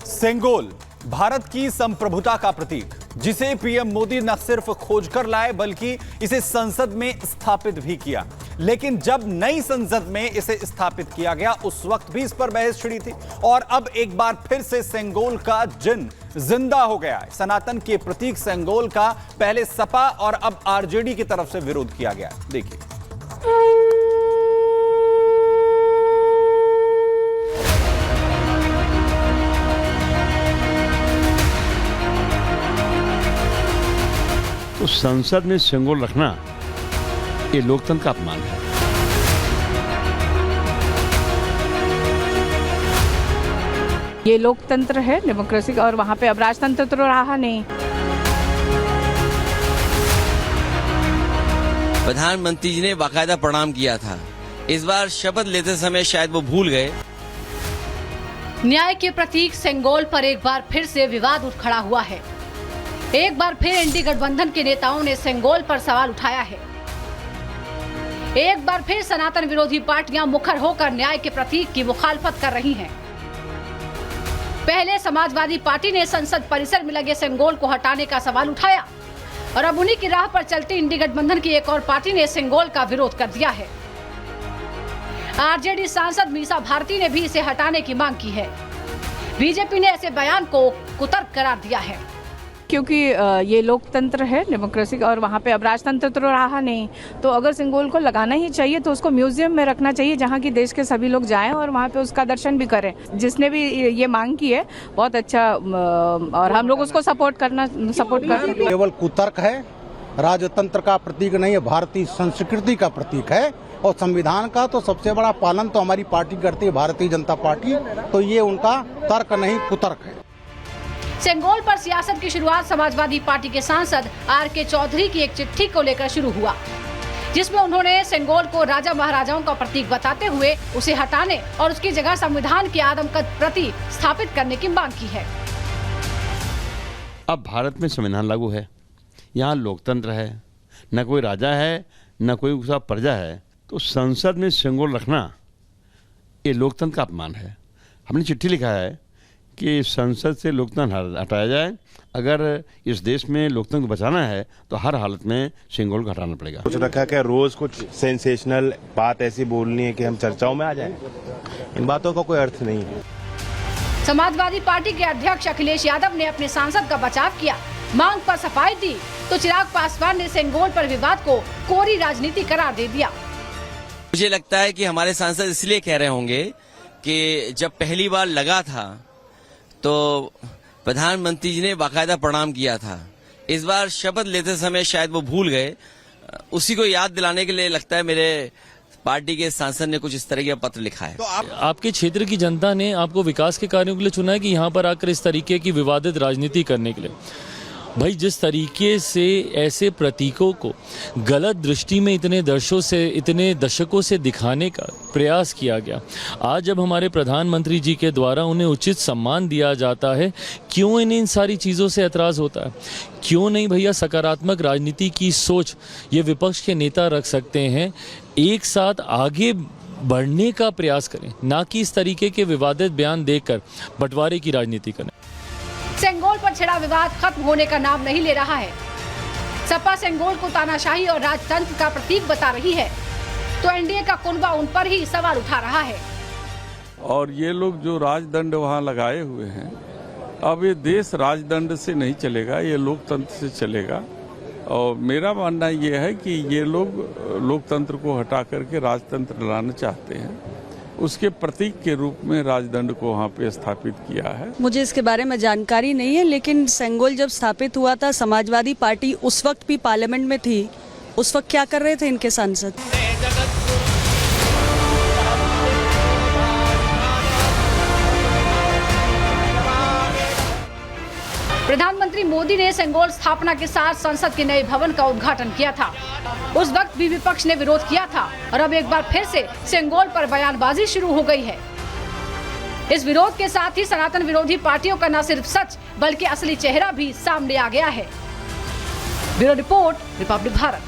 सेंगोल भारत की संप्रभुता का प्रतीक, जिसे पीएम मोदी न सिर्फ खोज कर लाए बल्कि इसे संसद में स्थापित भी किया। लेकिन जब नई संसद में इसे स्थापित किया गया उस वक्त भी इस पर बहस छिड़ी थी और अब एक बार फिर से सेंगोल का जिन्न जिंदा हो गया है। सनातन के प्रतीक सेंगोल का पहले सपा और अब आरजेडी की तरफ से विरोध किया गया। देखिए। तो संसद में सेंगोल रखना ये लोकतंत्र का अपमान है। ये लोकतंत्र है, डेमोक्रेसी का, और वहाँ पे अब राजतंत्र तो रहा नहीं। प्रधानमंत्री जी ने बाकायदा प्रणाम किया था। इस बार शपथ लेते समय शायद वो भूल गए। न्याय के प्रतीक सेंगोल पर एक बार फिर से विवाद उठ खड़ा हुआ है। एक बार फिर एनडीए गठबंधन के नेताओं ने सेंगोल पर सवाल उठाया है। एक बार फिर सनातन विरोधी पार्टियां मुखर होकर न्याय के प्रतीक की मुखालफत कर रही हैं। पहले समाजवादी पार्टी ने संसद परिसर में लगे सेंगोल को हटाने का सवाल उठाया और अब उन्हीं की राह पर चलती इंडी गठबंधन की एक और पार्टी ने सेंगोल का विरोध कर दिया है। आरजेडी सांसद मीसा भारती ने भी इसे हटाने की मांग की है। बीजेपी ने ऐसे बयान को कुतर्क करार दिया है। क्योंकि ये लोकतंत्र है, डेमोक्रेसी का, और वहाँ पे अब राजतंत्र तो रहा नहीं। तो अगर सेंगोल को लगाना ही चाहिए तो उसको म्यूजियम में रखना चाहिए, जहाँ की देश के सभी लोग जाएं और वहाँ पे उसका दर्शन भी करें। जिसने भी ये मांग की है बहुत अच्छा, और हम लोग उसको सपोर्ट करते हैं। केवल कुतर्क है, राजतंत्र का प्रतीक नहीं है, भारतीय संस्कृति का प्रतीक है। और संविधान का तो सबसे बड़ा पालन तो हमारी पार्टी करती है, भारतीय जनता पार्टी। तो ये उनका तर्क नहीं, कुतर्क है। सेंगोल पर सियासत की शुरुआत समाजवादी पार्टी के सांसद आर.के. चौधरी की एक चिट्ठी को लेकर शुरू हुआ, जिसमें उन्होंने सेंगोल को राजा महाराजाओं का प्रतीक बताते हुए उसे हटाने और उसकी जगह संविधान की आदमकद प्रति स्थापित करने की मांग की है। अब भारत में संविधान लागू है, यहाँ लोकतंत्र है, न कोई राजा है न कोई उसका प्रजा है। तो संसद में सेंगोल रखना ये लोकतंत्र का अपमान है। हमने चिट्ठी लिखा है कि संसद से लोकतंत्र हटाया जाए। अगर इस देश में लोकतंत्र को बचाना है तो हर हालत में सेंगोल को हटाना पड़ेगा। कुछ रखा क्या रोज कुछ सेंसेशनल बात ऐसी बोलनी है कि हम चर्चाओं में आ जाएं? इन बातों का कोई अर्थ नहीं है। समाजवादी पार्टी के अध्यक्ष अखिलेश यादव ने अपने सांसद का बचाव किया, मांग पर सफाई दी, तो चिराग पासवान ने सेंगोल पर विवाद को कोरी राजनीति करार दे दिया। मुझे लगता है कि हमारे सांसद इसलिए कह रहे होंगे कि जब पहली बार लगा था तो प्रधानमंत्री जी ने बाकायदा प्रणाम किया था। इस बार शपथ लेते समय शायद वो भूल गए। उसी को याद दिलाने के लिए लगता है मेरे पार्टी के सांसद ने कुछ इस तरह का पत्र लिखा है। तो आपके क्षेत्र की जनता ने आपको विकास के कार्यों के लिए चुना है कि यहाँ पर आकर इस तरीके की विवादित राजनीति करने के लिए? भाई, जिस तरीके से ऐसे प्रतीकों को गलत दृष्टि में इतने दशकों से दिखाने का प्रयास किया गया, आज जब हमारे प्रधानमंत्री जी के द्वारा उन्हें उचित सम्मान दिया जाता है, क्यों इन्हें इन सारी चीज़ों से एतराज़ होता है? क्यों नहीं भैया सकारात्मक राजनीति की सोच ये विपक्ष के नेता रख सकते हैं, एक साथ आगे बढ़ने का प्रयास करें, ना कि इस तरीके के विवादित बयान देकर बंटवारे की राजनीति करें। सेंगोल पर छिड़ा विवाद खत्म होने का नाम नहीं ले रहा है। सपा सेंगोल को तानाशाही और राजतंत्र का प्रतीक बता रही है, तो एनडीए का कुनबा उन पर ही सवाल उठा रहा है। और ये लोग जो राजदंड वहाँ लगाए हुए हैं, अब ये देश राजदंड से नहीं चलेगा, ये लोकतंत्र से चलेगा। और मेरा मानना ये है कि ये लोग लोकतंत्र को हटा करके राजतंत्र लाना चाहते हैं। उसके प्रतीक के रूप में राजदंड को वहाँ पे स्थापित किया है। मुझे इसके बारे में जानकारी नहीं है, लेकिन सेंगोल जब स्थापित हुआ था, समाजवादी पार्टी उस वक्त भी पार्लियामेंट में थी। उस वक्त क्या कर रहे थे इनके सांसद? प्रधानमंत्री मोदी ने सेंगोल स्थापना के साथ संसद के नए भवन का उद्घाटन किया था। उस वक्त भी विपक्ष ने विरोध किया था और अब एक बार फिर से सेंगोल पर बयानबाजी शुरू हो गई है। इस विरोध के साथ ही सनातन विरोधी पार्टियों का न सिर्फ सच बल्कि असली चेहरा भी सामने आ गया है। Bureau report, Republic Bharat.